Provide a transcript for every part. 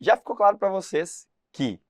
Já ficou claro para vocês que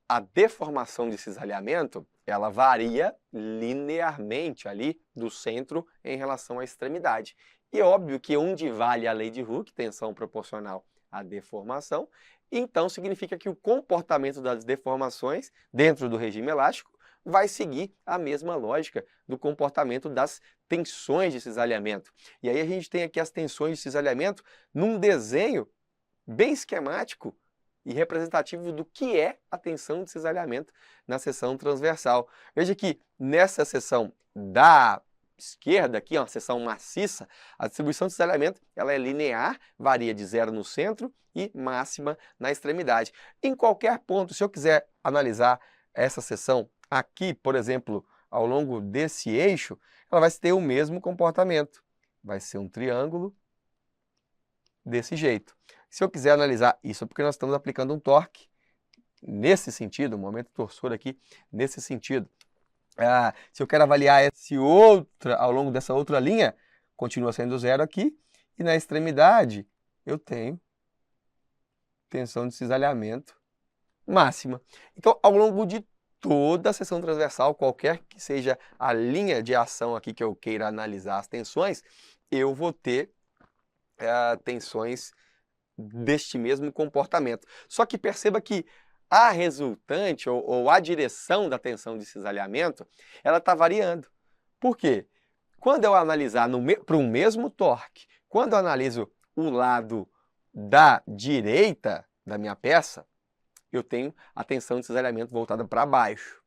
a deformação de cisalhamento, ela varia linearmente ali do centro em relação à extremidade. E é óbvio que onde vale a lei de Hooke, tensão proporcional à deformação, então significa que o comportamento das deformações dentro do regime elástico vai seguir a mesma lógica do comportamento das tensões de cisalhamento. E aí a gente tem aqui as tensões de cisalhamento num desenho bem esquemático e representativo do que é a tensão de cisalhamento na seção transversal. Veja que nessa seção da esquerda, aqui, uma seção maciça, a distribuição de cisalhamento ela é linear, varia de 0 no centro e máxima na extremidade. Em qualquer ponto, se eu quiser analisar essa seção aqui, por exemplo, ao longo desse eixo, ela vai ter o mesmo comportamento. Vai ser um triângulo desse jeito. Se eu quiser analisar isso, é porque nós estamos aplicando um torque nesse sentido, um momento torsor aqui nesse sentido. Se eu quero avaliar esse outro, ao longo dessa outra linha, continua sendo 0 aqui, e na extremidade eu tenho tensão de cisalhamento máxima. Então, ao longo de toda a seção transversal, qualquer que seja a linha de ação aqui que eu queira analisar as tensões, eu vou ter tensões deste mesmo comportamento. Só que perceba que a resultante ou a direção da tensão de cisalhamento, ela está variando. Por quê? Quando eu analisar para um mesmo torque, quando eu analiso o lado da direita da minha peça, eu tenho a tensão de cisalhamento voltada para baixo.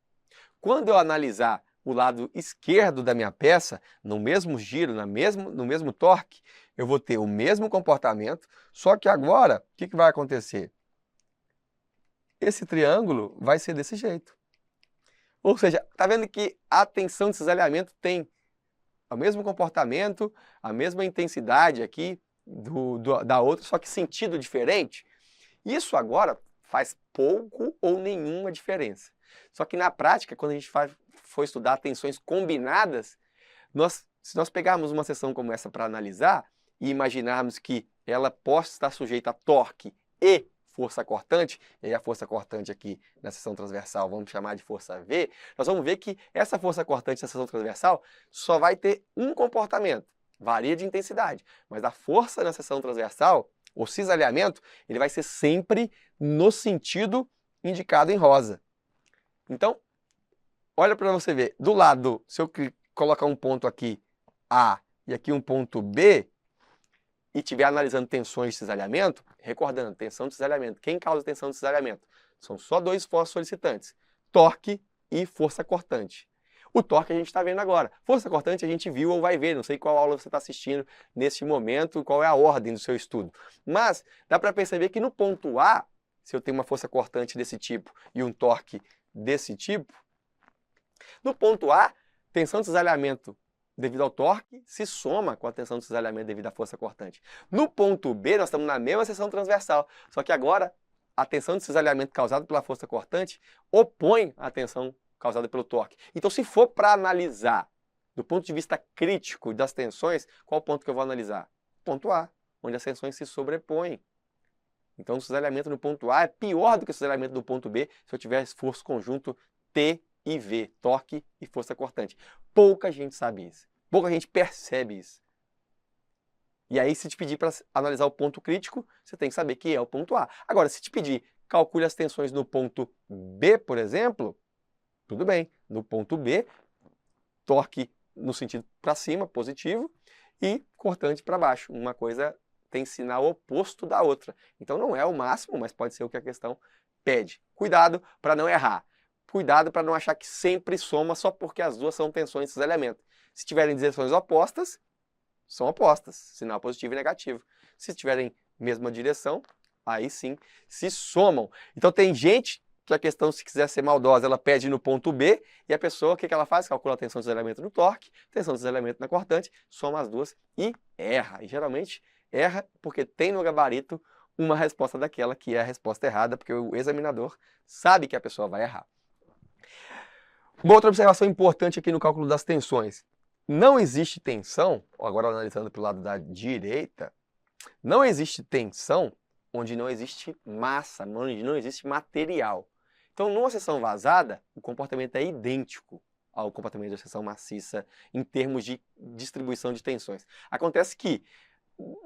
Quando eu analisar o lado esquerdo da minha peça, no mesmo giro, no mesmo torque, eu vou ter o mesmo comportamento, só que agora, o que vai acontecer? Esse triângulo vai ser desse jeito. Ou seja, está vendo que a tensão de cisalhamento tem o mesmo comportamento, a mesma intensidade aqui da outra, só que sentido diferente? Isso agora faz pouco ou nenhuma diferença. Só que na prática, quando a gente for estudar tensões combinadas, se nós pegarmos uma seção como essa para analisar e imaginarmos que ela possa estar sujeita a torque e força cortante, e aí a força cortante aqui na seção transversal vamos chamar de força V, nós vamos ver que essa força cortante na seção transversal só vai ter um comportamento, varia de intensidade, mas a força na seção transversal, o cisalhamento, ele vai ser sempre no sentido indicado em rosa. Então, olha para você ver, do lado, se eu colocar um ponto aqui A e aqui um ponto B, e estiver analisando tensões de cisalhamento, recordando, tensão de cisalhamento, quem causa tensão de cisalhamento? São só dois forças solicitantes, torque e força cortante. O torque a gente está vendo agora. Força cortante a gente viu ou vai ver, não sei qual aula você está assistindo nesse momento, qual é a ordem do seu estudo. Mas dá para perceber que no ponto A, se eu tenho uma força cortante desse tipo e um torque desse tipo, no ponto A, tensão de cisalhamento devido ao torque se soma com a tensão de cisalhamento devido à força cortante. No ponto B, nós estamos na mesma seção transversal, só que agora a tensão de cisalhamento causada pela força cortante opõe a tensão causada pelo torque. Então, se for para analisar do ponto de vista crítico das tensões, qual ponto que eu vou analisar? Ponto A, onde as tensões se sobrepõem. Então, o cisalhamento no ponto A é pior do que o cisalhamento do ponto B se eu tiver esforço conjunto T e V, torque e força cortante. Pouca gente sabe isso. Pouca gente percebe isso. E aí, se te pedir para analisar o ponto crítico, você tem que saber que é o ponto A. Agora, se te pedir, calcule as tensões no ponto B, por exemplo, tudo bem. No ponto B, torque no sentido para cima, positivo, e cortante para baixo. Uma coisa tem sinal oposto da outra. Então, não é o máximo, mas pode ser o que a questão pede. Cuidado para não errar. Cuidado para não achar que sempre soma só porque as duas são tensões desses elementos. Se tiverem direções opostas, são opostas, sinal positivo e negativo. Se tiverem mesma direção, aí sim se somam. Então tem gente que a questão, se quiser ser maldosa, ela pede no ponto B, e a pessoa, o que ela faz? Calcula a tensão de cisalhamento no torque, tensão de cisalhamento na cortante, soma as duas e erra. E geralmente erra porque tem no gabarito uma resposta daquela que é a resposta errada, porque o examinador sabe que a pessoa vai errar. Uma outra observação importante aqui no cálculo das tensões. Não existe tensão, agora analisando pelo lado da direita, não existe tensão onde não existe massa, onde não existe material. Então, numa seção vazada, o comportamento é idêntico ao comportamento da seção maciça em termos de distribuição de tensões. Acontece que,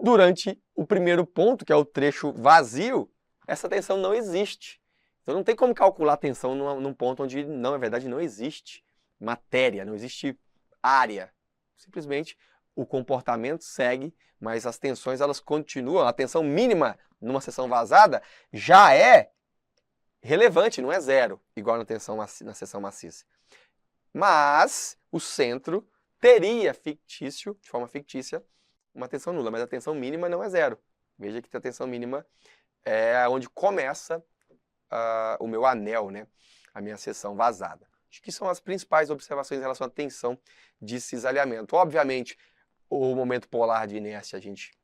durante o primeiro ponto, que é o trecho vazio, essa tensão não existe. Então, não tem como calcular a tensão num ponto onde, na verdade, não existe matéria, não existe área. Simplesmente, o comportamento segue, mas as tensões elas continuam. A tensão mínima numa seção vazada já é relevante, não é zero, igual na seção maciça. Mas o centro teria de forma fictícia, uma tensão nula, mas a tensão mínima não é zero. Veja que a tensão mínima é onde começa o meu anel, né? A minha seção vazada. Acho que são as principais observações em relação à tensão de cisalhamento. Obviamente, o momento polar de inércia a gente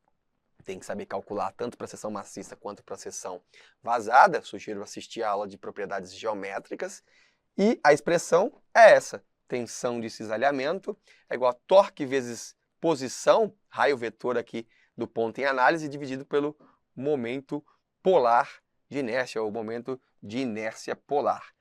tem que saber calcular tanto para a seção maciça quanto para a seção vazada. Sugiro assistir a aula de propriedades geométricas. E a expressão é essa. Tensão de cisalhamento é igual a torque vezes posição, raio vetor aqui do ponto em análise, dividido pelo momento polar de inércia, ou momento de inércia polar.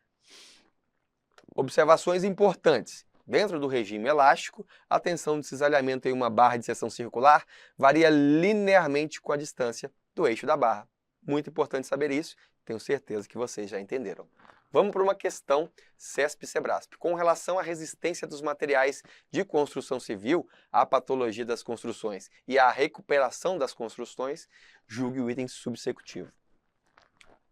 Observações importantes. Dentro do regime elástico, a tensão de cisalhamento em uma barra de seção circular varia linearmente com a distância do eixo da barra. Muito importante saber isso, tenho certeza que vocês já entenderam. Vamos para uma questão CESP-CEBRASP. Com relação à resistência dos materiais de construção civil à patologia das construções e à recuperação das construções, julgue o item subsecutivo.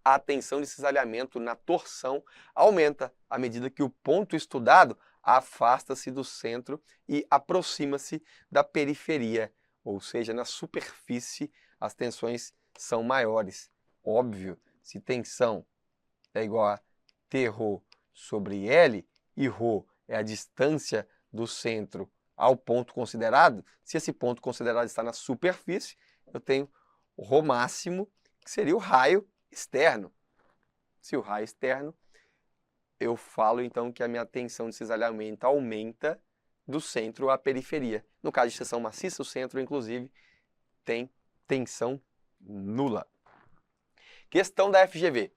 A tensão de cisalhamento na torção aumenta à medida que o ponto estudado afasta-se do centro e aproxima-se da periferia, ou seja, na superfície as tensões são maiores. Óbvio, se tensão é igual a T-ρ sobre L, e ρ é a distância do centro ao ponto considerado, se esse ponto considerado está na superfície, eu tenho o ρ máximo, que seria o raio externo. Se o raio externo, eu falo então que a minha tensão de cisalhamento aumenta do centro à periferia. No caso de seção maciça, o centro, inclusive, tem tensão nula. Questão da FGV.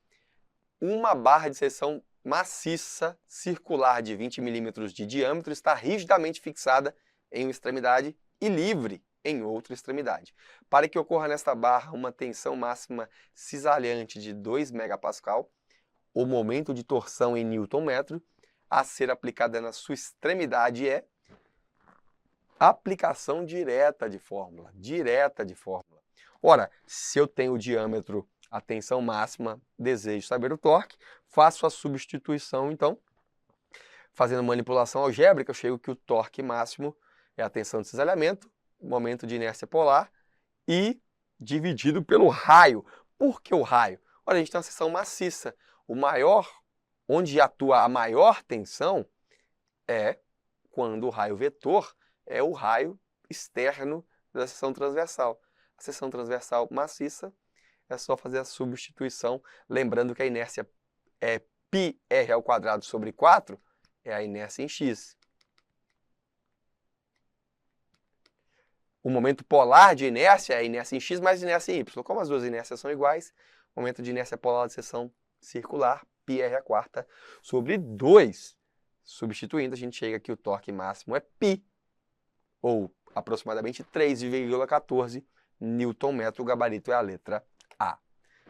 Uma barra de seção maciça circular de 20 milímetros de diâmetro está rigidamente fixada em uma extremidade e livre em outra extremidade. Para que ocorra nesta barra uma tensão máxima cisalhante de 2 MPa, o momento de torção em Newton-metro a ser aplicada na sua extremidade é aplicação direta de fórmula. Ora, se eu tenho o diâmetro, a tensão máxima, desejo saber o torque, faço a substituição, então, fazendo manipulação algébrica, eu chego que o torque máximo é a tensão de cisalhamento, momento de inércia polar, e dividido pelo raio. Por que o raio? Olha, a gente tem uma seção maciça. Onde atua a maior tensão é quando o raio vetor é o raio externo da seção transversal. A seção transversal maciça é só fazer a substituição, lembrando que a inércia é πr² sobre 4, é a inércia em x. O momento polar de inércia é a inércia em x mais inércia em y. Como as duas inércias são iguais, o momento de inércia polar de seção circular, πr² sobre 2. Substituindo, a gente chega que o torque máximo é π, ou aproximadamente 3,14 Nm. O gabarito é a letra A.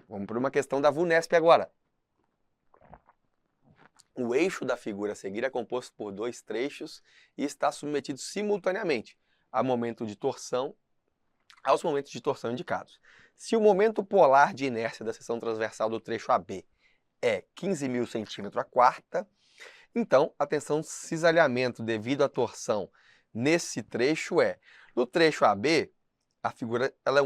Vamos para uma questão da VUNESP agora. O eixo da figura a seguir é composto por 2 trechos e está submetido simultaneamente aos momentos de torção indicados. Se o momento polar de inércia da seção transversal do trecho AB é 15.000 cm², então a tensão de cisalhamento devido à torção nesse trecho é, no trecho AB, a figura ela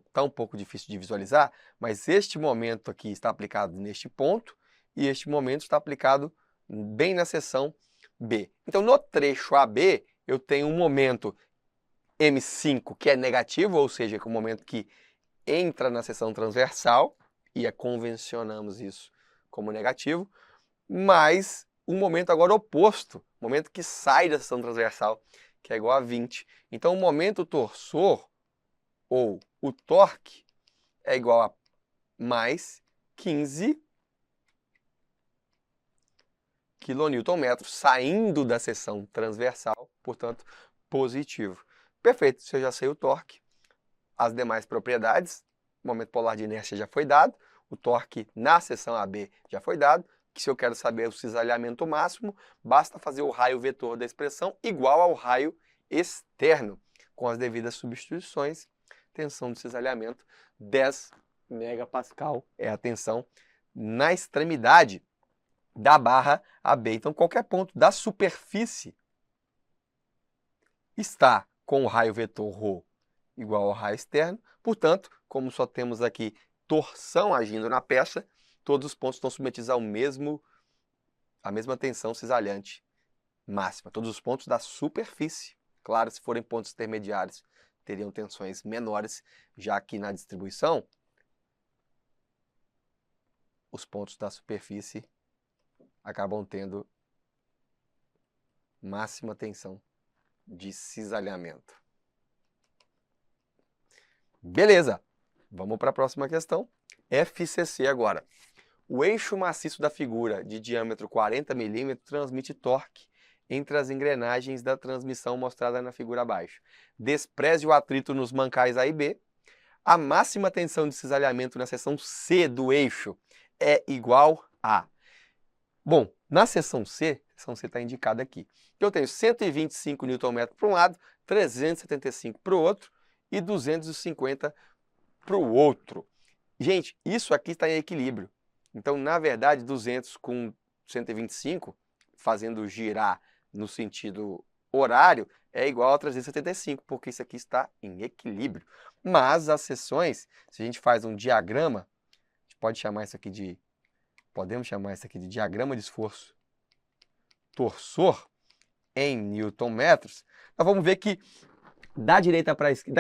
está um pouco difícil de visualizar, mas este momento aqui está aplicado neste ponto e este momento está aplicado bem na seção B. Então, no trecho AB, eu tenho um momento M5 que é negativo, ou seja, que é o momento que entra na seção transversal, e convencionamos isso como negativo, mas um momento agora oposto, momento que sai da seção transversal, que é igual a 20. Então, o momento torsor, ou o torque, é igual a mais 15 kN saindo da seção transversal, portanto, positivo. Perfeito, se eu já sei o torque, as demais propriedades, o momento polar de inércia já foi dado, o torque na seção AB já foi dado, que se eu quero saber o cisalhamento máximo, basta fazer o raio vetor da expressão igual ao raio externo, com as devidas substituições. Tensão de cisalhamento 10 megapascal é a tensão na extremidade da barra AB. Então, qualquer ponto da superfície está com o raio vetor ρ igual ao raio externo. Portanto, como só temos aqui torção agindo na peça, todos os pontos estão submetidos à mesma tensão cisalhante máxima. Todos os pontos da superfície. Claro, se forem pontos intermediários, teriam tensões menores, já que na distribuição, os pontos da superfície acabam tendo máxima tensão de cisalhamento. Beleza, vamos para a próxima questão. FCC agora. O eixo maciço da figura de diâmetro 40 mm transmite torque entre as engrenagens da transmissão mostrada na figura abaixo. Despreze o atrito nos mancais A e B. A máxima tensão de cisalhamento na seção C do eixo é igual a... Bom, na seção C, a seção C está indicada aqui. Eu tenho 125 Nm para um lado, 375 para o outro e 250 para o outro. Gente, isso aqui está em equilíbrio. Então, na verdade, 200 com 125, fazendo girar no sentido horário, é igual a 375, porque isso aqui está em equilíbrio. Mas as seções, se a gente faz um diagrama, a gente pode chamar isso aqui de... Podemos chamar isso aqui de diagrama de esforço torsor em newton-metros. Nós vamos ver que da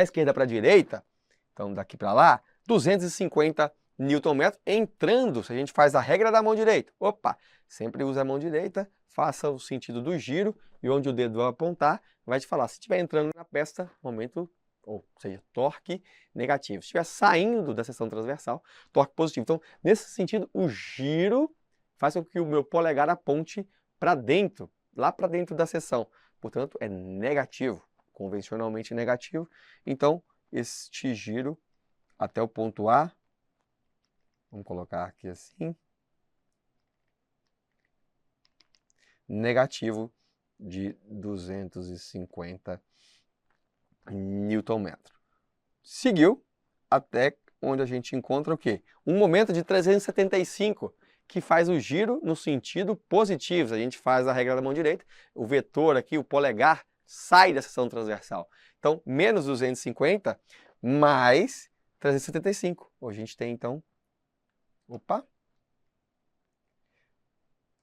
esquerda para a direita, então daqui para lá, 250 Nm entrando, se a gente faz a regra da mão direita. Opa, sempre usa a mão direita, faça o sentido do giro e onde o dedo vai apontar, vai te falar. Se estiver entrando na peça, momento, ou seja, torque negativo. Se estiver saindo da seção transversal, torque positivo. Então, nesse sentido, o giro faz com que o meu polegar aponte para dentro, lá para dentro da seção. Portanto, é negativo, convencionalmente negativo. Então, este giro até o ponto A, vamos colocar aqui assim, negativo de 250 Nm. Seguiu até onde a gente encontra o quê? Um momento de 375, que faz o giro no sentido positivo. A gente faz a regra da mão direita, o vetor aqui, o polegar, sai da seção transversal. Então, menos 250 mais 375. A gente tem, então,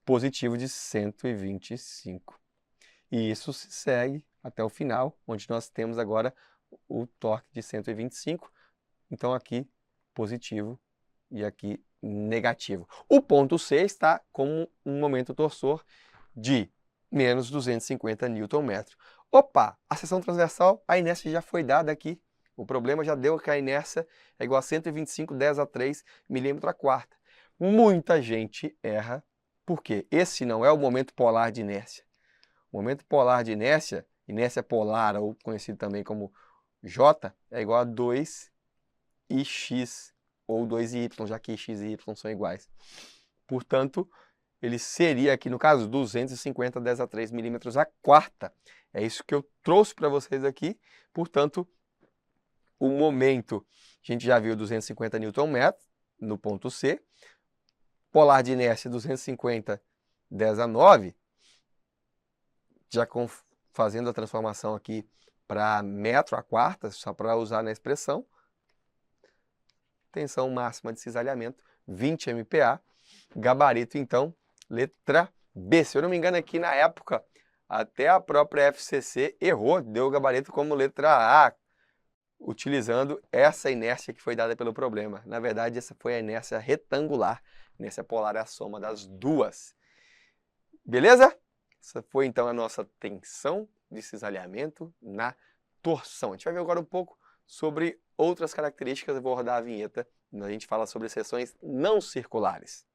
positivo de 125. E isso se segue até o final, onde nós temos agora o torque de 125. Então, aqui, positivo e aqui, negativo. O ponto C está com um momento torsor de menos 250 Nm. Opa, a seção transversal, a inércia já foi dada aqui. O problema já deu que a inércia é igual a 125, 10 a 3 mm². Muita gente erra, porque esse não é o momento polar de inércia. O momento polar de inércia, inércia polar, ou conhecido também como J, é igual a 2ix ou 2y, já que x e y são iguais. Portanto, ele seria aqui, no caso, 250 10 a 3 mm². É isso que eu trouxe para vocês aqui. Portanto, o momento, a gente já viu 250 Nm no ponto C. Polar de inércia 250 10 a 9. Já fazendo a transformação aqui para metro a quarta, só para usar na expressão. Tensão máxima de cisalhamento, 20 MPa. Gabarito, então, letra B. Se eu não me engano, aqui na época, até a própria FCC errou, deu o gabarito como letra A, utilizando essa inércia que foi dada pelo problema. Na verdade, essa foi a inércia retangular. Inércia polar é a soma das duas. Beleza? Essa foi, então, a nossa tensão de cisalhamento na torção. A gente vai ver agora um pouco sobre outras características, eu vou rodar a vinheta, a gente fala sobre seções não circulares.